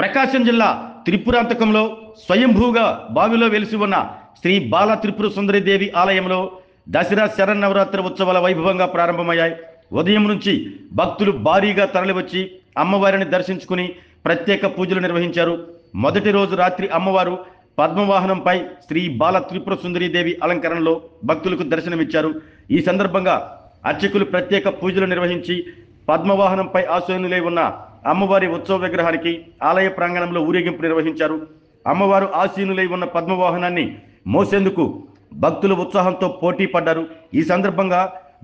ప్రకాశం జిల్లా త్రిపురాంతకంలో స్వయంభూగా బావిలో వెలిసి ఉన్న శ్రీ బాల త్రిపుర సుందరీదేవి ఆలయంలో దసరా శరన్నవరాత్రి ఉత్సవాల వైభవంగా ప్రారంభమయ్యాయి. ఉదయం నుంచి భక్తులు భారీగా తరలివచ్చి అమ్మవారిని దర్శించుకుని ప్రత్యేక పూజలు నిర్వహించారు. మొదటి రోజు రాత్రి అమ్మవారు పద్మవాహనంపై శ్రీ బాల త్రిపుర సుందరీదేవి అలంకరణలో భక్తులకు దర్శనమిచ్చారు. ఈ సందర్భంగా అర్చకులు ప్రత్యేక పూజలు నిర్వహించి పద్మవాహనంపై ఆశీనులై ఉన్న అమ్మవారి ఉత్సవ విగ్రహానికి ఆలయ ప్రాంగణంలో ఊరేగింపు నిర్వహించారు. అమ్మవారు ఆశీనులై ఉన్న పద్మవాహనాన్ని మోసేందుకు భక్తులు ఉత్సాహంతో పోటీ పడ్డారు. ఈ సందర్భంగా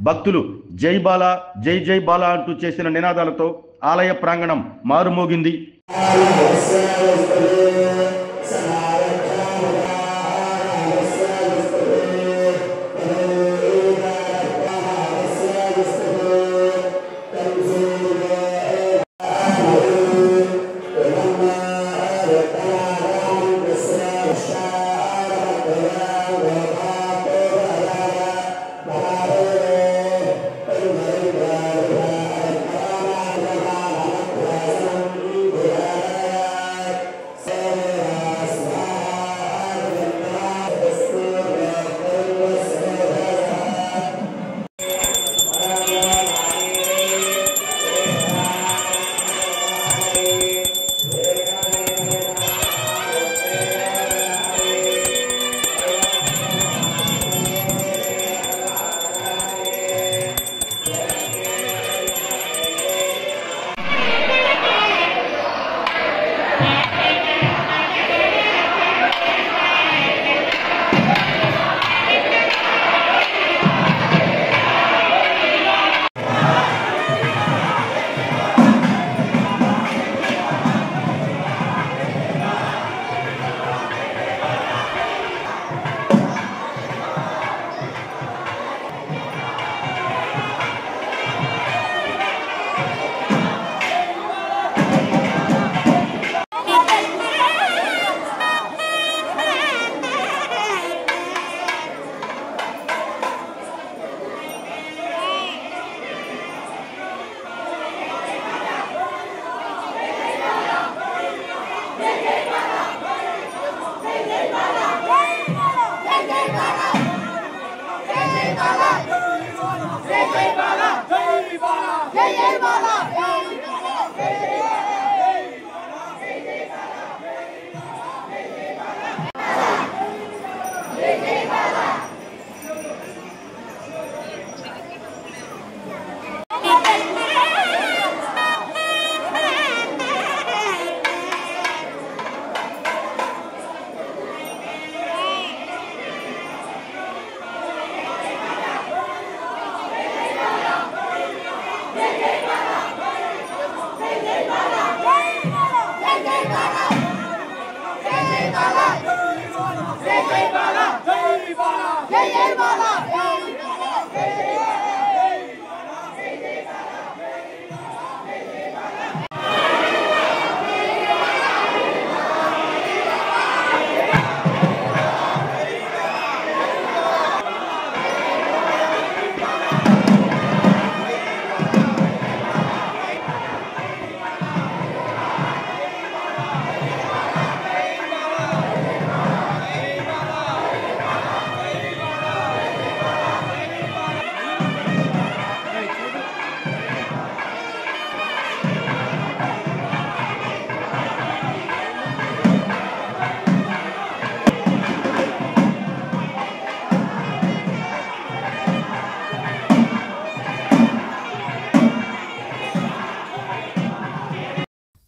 భక్తులు జై బాల జై జై బాల అంటూ చేసిన నినాదాలతో ఆలయ ప్రాంగణం మారుమోగింది.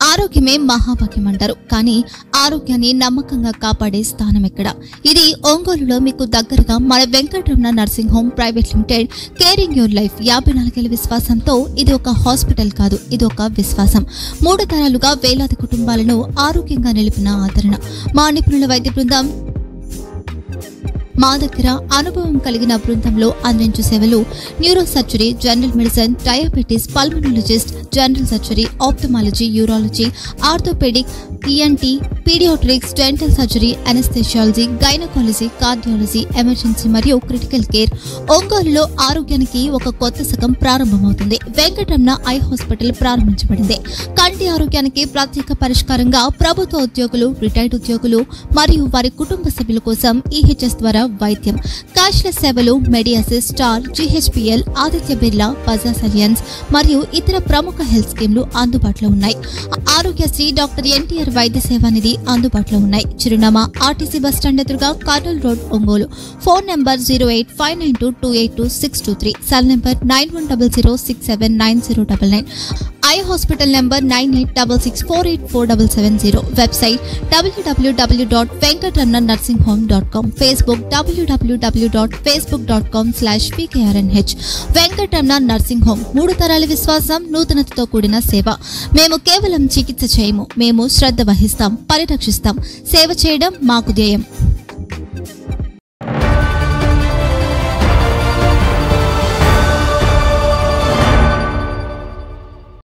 ఆరోగ్యమే మహాభాగ్యం అంటారు. కానీ ఆరోగ్యాన్ని నమ్మకంగా కాపాడే స్థానం ఎక్కడ? ఇది ఒంగోలులో మీకు దగ్గరగా మన Venkataramana nursing home private limited. Caring your life 54 ఏళ్ల విశ్వాసంతో ఇది ఒక హాస్పిటల్ కాదు, ఇది ఒక విశ్వాసం. 3 తరాలుగా వేలాది కుటుంబాలను ఆరోగ్యంగా నిలిపిన ఆదరణ. మా నిపుణుల వైద్య బృందం మా దగ్గర అనుభవం కలిగిన బృందంలో అందించే సేవలు neuro surgery, general medicine, diabetes, pulmonologist, general surgery, ophthalmology, urology, orthopaedic, ENT, paediatrics, dental surgery, anaesthesiology, gynaecology, cardiology, emergency మరియు క్రిటికల్ కేర్. ఒంగోలులో ఆరోగ్యానికి ఒక కొత్త శకం ప్రారంభమవుతుంది. వెంకటరమణ ఐ హాస్పిటల్ ప్రారంభించబడింది. కంటి ఆరోగ్యానికి ప్రత్యేక పరిష్కారంగా ప్రభుత్వ ఉద్యోగులు, రిటైర్డ్ ఉద్యోగులు మరియు వారి కుటుంబ సభ్యుల కోసం ఈహెచ్ఎస్ ద్వారా వైద్యం, క్యాష్లెస్ సేవలు, మెడియాసిస్, స్టార్, జీహెచ్పిఎల్, ఆదిత్య బిర్లా, బజాజ్ అలియన్స్ మరియు ఇతర ప్రముఖ హెల్త్ స్కీమ్లు అందుబాటులో ఉన్నాయి. ఆరోగ్యశ్రీ, డాక్టర్ ఎన్టీఆర్ వైద్య సేవా నిధి అందుబాటులో ఉన్నాయి. చిరునామా ఆర్టీసీ బస్టాండ్ ఎదురుగా, Kurnool road, Ongole. Phone number 08592282623, cell number 9100679099, eye hospital number 9866484770, website www.venkatramannursing.com, Facebook www.facebook.com/vkrnh. Venkataramana nursing home, 3 తరాల విశ్వాసం, నూతనతతో కూడిన సేవ. మేము కేవలం చికిత్స చేయము, మేము శ్రద్ధ వహిస్తాం, పరిరక్షిస్తాం. సేవ చేయడం మాకు ధ్యేయం.